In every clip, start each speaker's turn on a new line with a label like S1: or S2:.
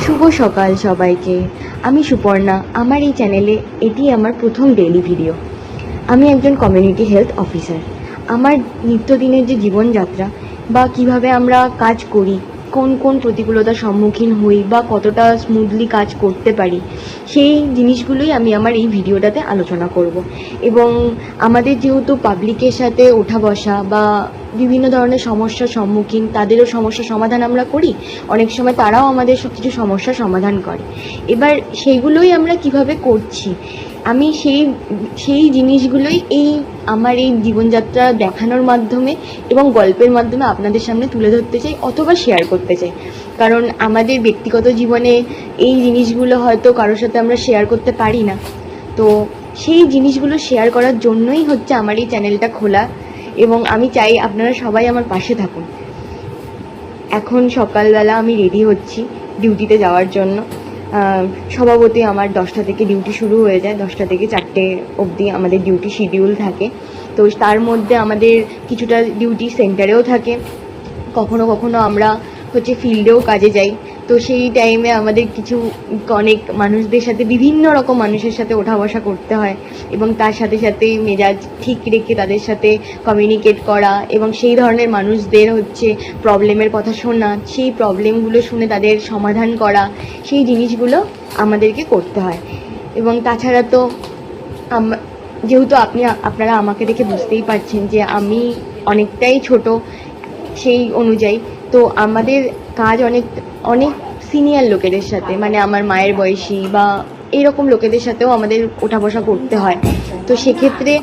S1: শুভ সকাল সবাইকে। আমি সুপর্ণা। আমার এই চ্যানেলে এটি আমার প্রথম ডেইলি ভিডিও। আমি একজন কমিউনিটি হেলথ অফিসার। আমার নিত্যদিনের যে জীবনযাত্রা বা কিভাবে আমরা কাজ করি, কোন কোন প্রতিকূলতার সম্মুখীন হই বা কতটা স্মুথলি কাজ করতে পারি, সেই জিনিসগুলোই আমি আমার এই ভিডিওটাতে আলোচনা করব। এবং আমাদের যেহেতু পাবলিকের সাথে ওঠা বসা বা বিভিন্ন ধরনের সমস্যার সম্মুখীন, তাদেরও সমস্যার সমাধান আমরা করি, অনেক সময় তারাও আমাদের কিছু সমস্যার সমাধান করে। এবার সেইগুলোই আমরা কিভাবে করছি, আমি সেই জিনিসগুলোই আমার এই জীবনযাত্রা দেখানোর মাধ্যমে এবং গল্পের মাধ্যমে আপনাদের সামনে তুলে ধরতে চাই অথবা শেয়ার করতে চাই। কারণ আমাদের ব্যক্তিগত জীবনে এই জিনিসগুলো হয়তো কারোর সাথে আমরা শেয়ার করতে পারি না, তো সেই জিনিসগুলো শেয়ার করার জন্যই হচ্ছে আমার এই চ্যানেলটা খোলা। এবং আমি চাই আপনারা সবাই আমার পাশে থাকুন। এখন সকালবেলা আমি রেডি হচ্ছি ডিউটিতে যাওয়ার জন্য। স্বভাবতই আমার 10টা থেকে ডিউটি শুরু হয়ে যায়, 10টা থেকে 4টে অবধি আমাদের ডিউটি শিডিউল থাকে। তো তার মধ্যে আমাদের কিছুটা ডিউটি সেন্টারেও থাকে, কখনো কখনো আমরা ফিল্ডেও কাজে যাই। তো সেই টাইমে আমাদের অনেক মানুষদের সাথে, বিভিন্ন রকম মানুষের সাথে ওঠা বসা করতে হয় এবং তার সাথে সাথে মেজাজ ঠিক রেখে তাদের সাথে কমিউনিকেট করা এবং সেই ধরনের মানুষদের প্রবলেমের কথা শোনা, সেই প্রবলেমগুলো শুনে তাদের সমাধান করা, সেই জিনিসগুলো আমাদেরকে করতে হয়। এবং তাছাড়া তো যেহেতু আপনারা আমাকে দেখে বুঝতেই পারছেন যে আমি অনেকটাই ছোট, সেই অনুযায়ী তো আমাদের কাজ অনেক সিনিয়র লোকেদের সাথে, মানে আমার মায়ের বয়সী বা এইরকম লোকেদের সাথেও আমাদের ওঠা বসা করতে হয়। তো সেক্ষেত্রে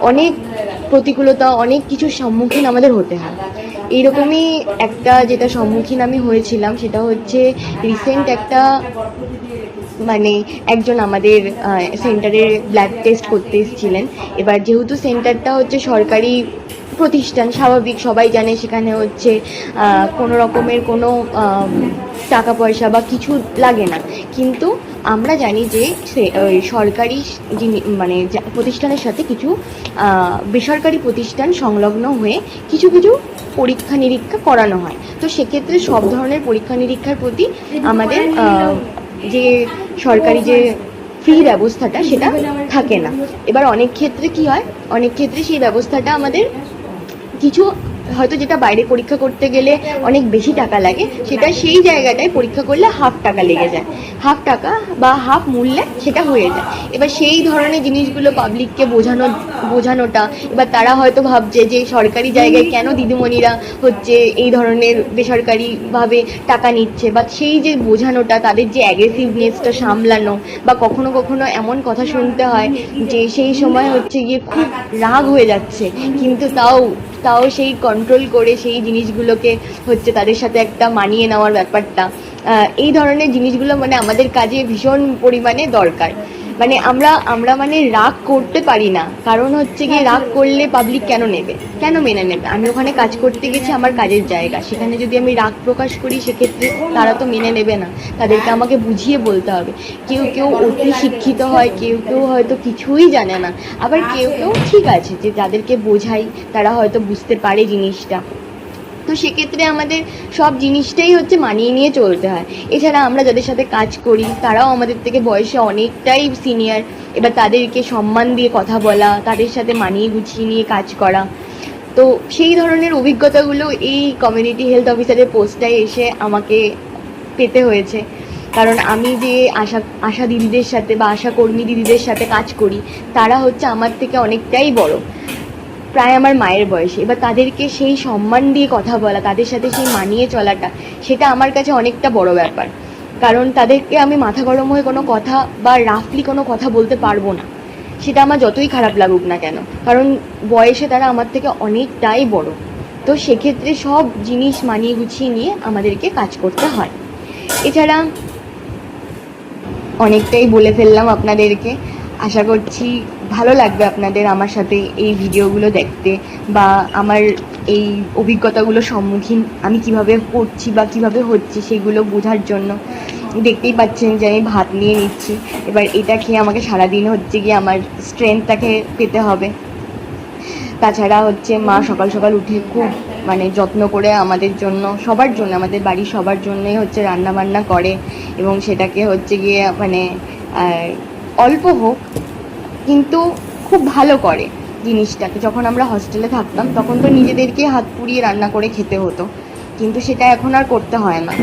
S1: অনেক প্রতিকূলতা, অনেক কিছুর সম্মুখীন আমাদের হতে হয়। এইরকমই একটা যেটা সম্মুখীন আমি হয়েছিলাম সেটা রিসেন্ট একটা, মানে একজন আমাদের সেন্টারে ব্লাড টেস্ট করতে এসেছিলেন। এবার যেহেতু সেন্টারটা সরকারি প্রতিষ্ঠান, স্বাভাবিক সবাই জানে সেখানে কোনো রকমের কোনো টাকা পয়সা বা কিছু লাগে না। কিন্তু আমরা জানি যে সরকারি মানে প্রতিষ্ঠানের সাথে কিছু বেসরকারি প্রতিষ্ঠান সংলগ্ন হয়ে কিছু কিছু পরীক্ষা নিরীক্ষা করানো হয়। তো সেক্ষেত্রে সব ধরনের পরীক্ষা নিরীক্ষার প্রতি আমাদের যে সরকারি যে ফ্রি ব্যবস্থাটা সেটা থাকে না। এবার অনেক ক্ষেত্রে কি হয়, অনেক ক্ষেত্রে সেই ব্যবস্থাটা আমাদের কিছু হয়তো যেটা বাইরে পরীক্ষা করতে গেলে অনেক বেশি টাকা লাগে, সেটা সেই জায়গাটায় পরীক্ষা করলে হাফ টাকা লেগে যায়, হাফ টাকা বা হাফ মূল্যে সেটা হয়ে যায়। এবার সেই ধরনের জিনিসগুলো পাবলিককে বোঝানোটা, এবার তারা হয়তো ভাবছে যে সরকারি জায়গায় কেন দিদিমণিরা এই ধরনের বেসরকারিভাবে টাকা নিচ্ছে, বা সেই যে বোঝানোটা, তাদের যে অ্যাগ্রেসিভনেসটা সামলানো, বা কখনো কখনো এমন কথা শুনতে হয় যে সেই সময় গিয়ে খুব রাগ হয়ে যাচ্ছে, কিন্তু তাও সেই কন্ট্রোল করে সেই জিনিসগুলোকে তাদের সাথে একটা মানিয়ে নেওয়ার ব্যাপারটা, এই ধরনের জিনিসগুলো মানে আমাদের কাজে ভীষণ পরিমাণে দরকার। মানে আমরা মানে রাগ করতে পারি না, কারণ গিয়ে রাগ করলে পাবলিক কেন মেনে নেবে? আমি ওখানে কাজ করতে গেছি, আমার কাজের জায়গা, সেখানে যদি আমি রাগ প্রকাশ করি সেক্ষেত্রে তারা তো মেনে নেবে না, তাদেরকে আমাকে বুঝিয়ে বলতে হবে। কেউ অতি শিক্ষিত হয়, কেউ হয়তো কিছুই জানে না, আবার কেউ ঠিক আছে যে যাদেরকে বোঝাই তারা হয়তো বুঝতে পারে জিনিসটা। তো সেক্ষেত্রে আমাদের সব জিনিসটাই মানিয়ে নিয়ে চলতে হয়। এছাড়া আমরা যাদের সাথে কাজ করি তারাও আমাদের থেকে বয়সে অনেকটাই সিনিয়র। এবার তাদেরকে সম্মান দিয়ে কথা বলা, তাদের সাথে মানিয়ে গুছিয়ে নিয়ে কাজ করা, তো সেই ধরনের অভিজ্ঞতাগুলো এই কমিউনিটি হেলথ অফিসারের পোস্টটায় এসে আমাকে পেতে হয়েছে। কারণ আমি যে আশা দিদিদের সাথে বা আশা কর্মী দিদিদের সাথে কাজ করি, তারা আমার থেকে অনেকটাই বড়, প্রায় আমার মায়ের বয়সে। এবার তাদেরকে সেই সম্মান দিয়ে কথা বলা, তাদের সাথে সেই মানিয়ে চলাটা, সেটা আমার কাছে অনেকটা বড় ব্যাপার। কারণ তাদেরকে আমি মাথা গরম হয়ে কোনো কথা বা রাফলি কোনো কথা বলতে পারবো না, সেটা আমার যতই খারাপ লাগুক না কেন, কারণ বয়সে তারা আমার থেকে অনেকটাই বড়। তো সেক্ষেত্রে সব জিনিস মানিয়ে গুছিয়ে নিয়ে আমাদেরকে কাজ করতে হয়। এছাড়া অনেকটাই বলে ফেললাম আপনাদেরকে, আশা করছি ভালো লাগবে আপনাদের আমার সাথে এই ভিডিওগুলো দেখতে, বা আমার এই অভিজ্ঞতাগুলোর সম্মুখীন আমি কিভাবে করছি বা কিভাবে হচ্ছে সেগুলো বোঝার জন্য। দেখতেই পাচ্ছেন যে আমি ভাত নিয়ে নিচ্ছি, এবার এটা খেয়ে আমাকে সারাদিন গিয়ে আমার স্ট্রেংথটাকে পেতে হবে। তাছাড়া মা সকাল সকাল উঠে খুব মানে যত্ন করে আমাদের জন্য, সবার জন্য, আমাদের বাড়ির সবার জন্যই রান্না বান্না করে। এবং সেটাকে হচ্ছে গিয়ে মানে অল্প হোক কিন্তু খুব ভালো করে জিনিসটাকে। যখন আমরা হস্টেলে থাকতাম তখন তো নিজেদেরকে হাত পুড়িয়ে রান্না করে খেতে হতো, কিন্তু সেটা এখন আর করতে হয় না।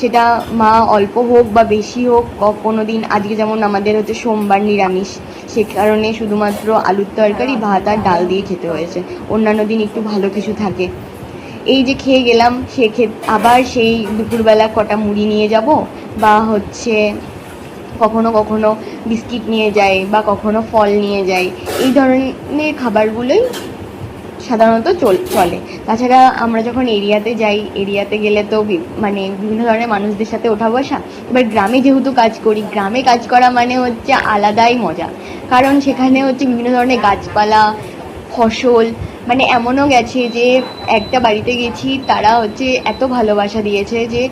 S1: সেটা মা অল্প হোক বা বেশি হোক, কোনো দিন আজকে যেমন আমাদের হচ্ছে সোমবার নিরামিষ, সে কারণে শুধুমাত্র আলুর তরকারি, ভাত আর ডাল দিয়ে খেতে হয়েছে। অন্যান্য দিন একটু ভালো কিছু থাকে। এই যে খেয়ে গেলাম, আবার সেই দুপুরবেলা কটা মুড়ি নিয়ে যাব, বা হচ্ছে কখনো কখনো বিস্কিট নিয়ে যাই, বা কখনো ফল নিয়ে যাই। এই ধরনের খাবারগুলোই সাধারণত চলে। তাছাড়া আমরা যখন এরিয়াতে যাই, এরিয়াতে গেলে তো মানে বিভিন্ন ধরনের মানুষদের সাথে ওঠা বসা। এবার গ্রামে যেহেতু কাজ করি, গ্রামে কাজ করা মানে হচ্ছে আলাদাই মজা, কারণ সেখানে হচ্ছে বিভিন্ন ধরনের গাছপালা, ফসল, মানে এমনও গেছে যে একটা বাড়িতে গেছি, তারা হচ্ছে এত ভালোবাসা দিয়েছে যে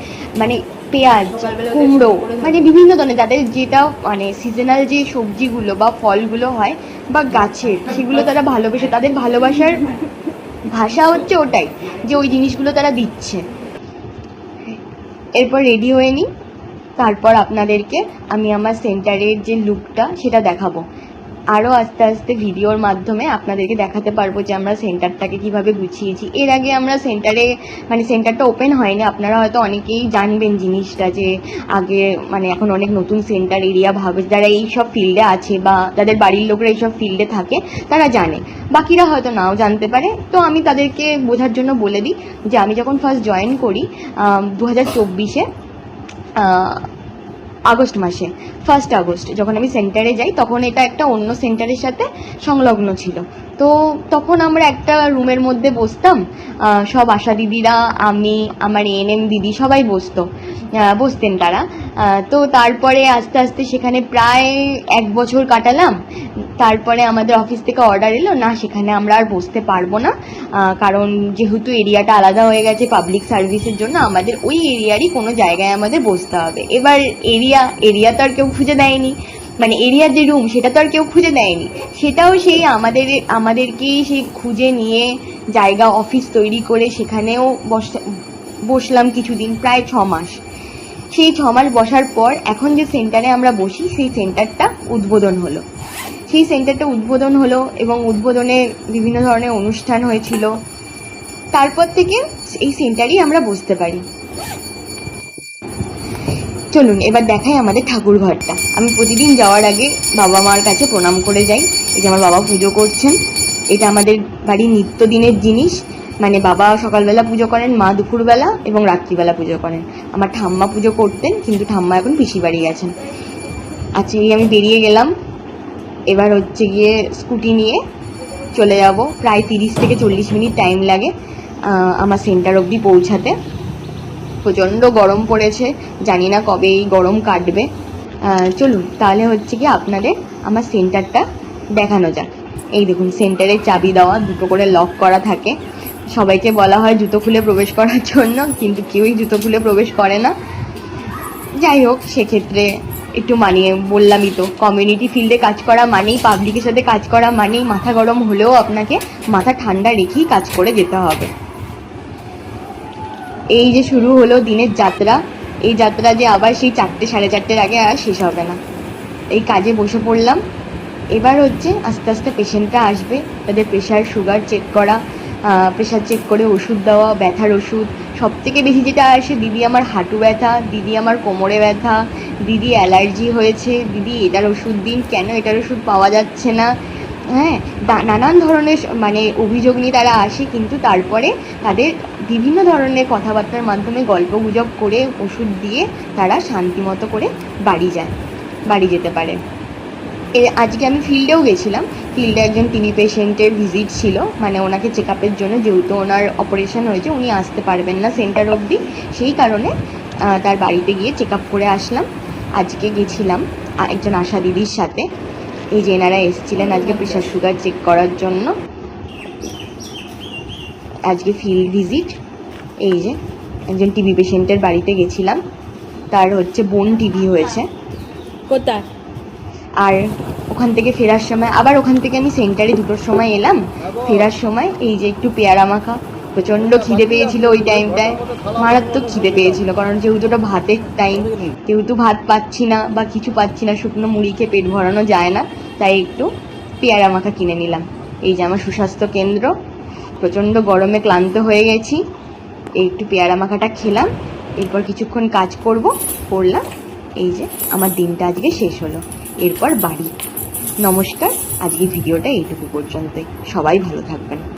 S1: মানে পেঁয়াজ, কুমড়ো, মানে বিভিন্ন ধরনের যাদের যেটা মানে সিজনাল যে সবজিগুলো বা ফলগুলো হয় বা গাছের, সেগুলো তারা ভালোবেসে, তাদের ভালোবাসার ভাষা হচ্ছে ওটাই, যে ওই জিনিসগুলো তারা দিচ্ছে। এরপর রেডি হয়ে নিই, তারপর আপনাদেরকে আমি আমার সেন্টারের যে লুকটা সেটা দেখাবো। আরও আস্তে আস্তে ভিডিওর মাধ্যমে আপনাদেরকে দেখাতে পারবো যে আমরা সেন্টারটাকে কিভাবে গুছিয়েছি। এর আগে আমরা মানে সেন্টারটা ওপেন হয়নি, আপনারা হয়তো অনেকেই জানবেন জিনিসটা, যে আগে মানে এখন অনেক নতুন সেন্টার এরিয়া ভাবে, যারা এই সব ফিল্ডে আছে বা যাদের বাড়ির লোকরা এইসব ফিল্ডে থাকে তারা জানে, বাকিরা হয়তো নাও জানতে পারে। তো আমি তাদেরকে বোঝার জন্য বলে দিই যে আমি যখন ফার্স্ট জয়েন করি 2024-এ আগস্ট মাসে, 1 আগস্ট যখন আমি সেন্টারে যাই, তখন এটা একটা অন্য সেন্টারের সাথে সংলগ্ন ছিল। তো তখন আমরা একটা রুমের মধ্যে বসতাম, সব আশা দিদিরা, আমি, আমার এএনএম দিদি সবাই বসতেন তারা। তো তারপরে আস্তে আস্তে সেখানে প্রায় 1 বছর কাটালাম। তারপরে আমাদের অফিস থেকে অর্ডার এলো, না সেখানে আমরা আর বসতে পারবো না, কারণ যেহেতু এরিয়াটা আলাদা হয়ে গেছে পাবলিক সার্ভিসের জন্য, আমাদের ওই এরিয়ারই কোনো জায়গায় আমাদের বসতে হবে। এবার এরিয়া তো আর কেউ খুঁজে দেয়নি, মানে এরিয়ার যে রুম সেটা তো আর কেউ খুঁজে দেয়নি, সেটাও সেই আমাদেরকেই সেই খুঁজে নিয়ে জায়গা, অফিস তৈরি করে সেখানেও বসলাম কিছুদিন, প্রায় 6 মাস। সেই 6 মাস বসার পর এখন যে সেন্টারে আমরা বসি, সেই সেন্টারটা উদ্বোধন হলো এবং উদ্বোধনে বিভিন্ন ধরনের অনুষ্ঠান হয়েছিল। তারপর থেকে এই সেন্টারেই আমরা বসতে পারি। চলুন এবার দেখাই আমাদের ঠাকুর ঘরটা। আমি প্রতিদিন যাওয়ার আগে বাবা মার কাছে প্রণাম করে যাই। এই যে আমার বাবা পুজো করছেন, এটা আমাদের বাড়ির নিত্যদিনের জিনিস। মানে বাবা সকালবেলা পুজো করেন, মা দুপুরবেলা এবং রাত্রিবেলা পুজো করেন। আমার ঠাম্মা পুজো করতেন, কিন্তু ঠাম্মা এখন পিসি বাড়ি গেছেন। আচ্ছা, এই আমি বেরিয়ে গেলাম। এবার হচ্ছে গিয়ে স্কুটি নিয়ে চলে যাব। প্রায় 30 থেকে 40 মিনিট টাইম লাগে আমার সেন্টার অবধি পৌঁছাতে। প্রচণ্ড গরম পড়েছে, জানি না কবে এই গরম কাটবে। চলুন তাহলে হচ্ছে কি আপনাদের আমার সেন্টারটা দেখানো যাক। এই দেখুন, সেন্টারের চাবি দেওয়া, 2টো করে লক করা থাকে। সবাইকে বলা হয় জুতো খুলে প্রবেশ করার জন্য, কিন্তু কেউই জুতো খুলে প্রবেশ করে না। যাই হোক, সেক্ষেত্রে একটু মানিয়ে বললামই তো, কমিউনিটি ফিল্ডে কাজ করা মানেই, পাবলিকের সাথে কাজ করা মানেই মাথা গরম হলেও আপনাকে মাথা ঠান্ডা রেখেই কাজ করে যেতে হবে। এই যে শুরু হলো দিনের যাত্রা, এই যাত্রা যে আবার সেই 4টে, 4:30-এর আগে আর শেষ হবে না। এই কাজে বসে পড়লাম। এবার হচ্ছে আস্তে আস্তে পেশেন্টরা আসবে, তাদের প্রেশার, সুগার চেক করা, প্রেশার চেক করে ওষুধ দেওয়া, ব্যথার ওষুধ। সবথেকে বেশি যেটা আসে, দিদি আমার হাঁটু ব্যথা, দিদি আমার কোমরে ব্যথা, দিদি অ্যালার্জি হয়েছে, দিদি এটার ওষুধ দিন, কেন এটার ওষুধ পাওয়া যাচ্ছে না। হ্যাঁ, নানান ধরনের মানে অভিযোগ নিয়ে তারা আসে, কিন্তু তারপরে তাদের বিভিন্ন ধরনের কথাবার্তার মাধ্যমে গল্পগুজব করে ওষুধ দিয়ে তারা শান্তিমতো করে বাড়ি যেতে পারে। আজকে আমি ফিল্ডেও গেছিলাম। ফিল্ডে একজন টিবি পেশেন্টের ভিজিট ছিল, মানে ওনাকে চেক আপের জন্য, যেহেতু ওনার অপারেশন হয়েছে, উনি আসতে পারবেন না সেন্টার অবধি, সেই কারণে তার বাড়িতে গিয়ে চেক আপ করে আসলাম। আজকে গেছিলাম একজন আশা দিদির সাথে। এই যে এনারা এসেছিলেন আজকে প্রেশার সুগার চেক করার জন্য। আজকে ফিল্ড ভিজিট। এই যে একজন টিবি পেশেন্টের বাড়িতে গেছিলাম, তার হচ্ছে বোন টিবি হয়েছে।
S2: কোথায়?
S1: আর ওখান থেকে ফেরার সময়, আবার ওখান থেকে আমি সেন্টারে 2টোর সময় এলাম। ফেরার সময় এই যে একটু পেয়ারা মাখা, প্রচণ্ড খিদে পেয়েছিল ওই টাইমটায়, মারাত্মক খিদে পেয়েছিল, কারণ যেহেতু ওটা ভাতের টাইম, যেহেতু ভাত পাচ্ছি না বা কিছু পাচ্ছি না, শুকনো মুড়ি খেয়ে পেট ভরানো যায় না, তাই একটু পেয়ারা মাখা কিনে নিলাম। এই যে আমার সুস্বাস্থ্য কেন্দ্র, প্রচণ্ড গরমে ক্লান্ত হয়ে গেছি, এই একটু পেয়ারা মাখাটা খেলাম, এরপর কিছুক্ষণ কাজ করলাম। এই যে আমার দিনটা আজকে শেষ হলো, এরপর বাড়ি। নমস্কার, আজকে ভিডিওটা এইটুকু পর্যন্তই। সবাই ভালো থাকবেন।